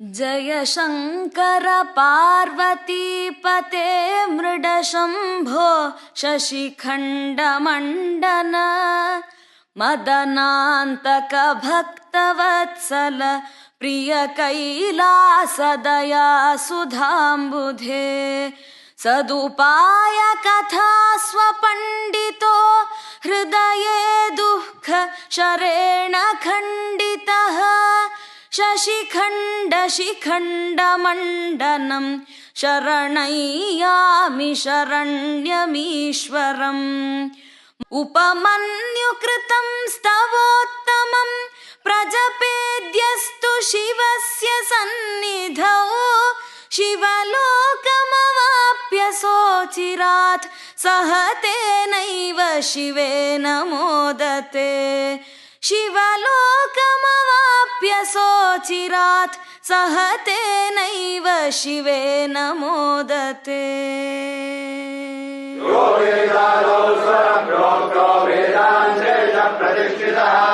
जय शङ्कर पार्वतीपते मृडशम्भो शशिखण्डमण्डन मदनान्तक भक्तवत्सल प्रिय कैलासदया सुधाम्बुधे सदुपाय कथा स्वपण्डितो हृदये दुःख शरेण खण्डितः शशिखण्ड शिखण्डमण्डनं शरणय्यामि शरण्यमीश्वरम् उपमन्युकृतं स्तवोत्तमं प्रजपेद्यस्तु शिवस्य सन्निधौ शिवलोकमवाप्य सोऽचिरात् सह तेनैव शिवेन मोदते शिवलोकमवाप्य सोऽचिरात् सह तेनैव शिवेन मोदते यो वेदादौ स्वरं प्रोक्तो वेदान्ते च प्रतिष्ठितः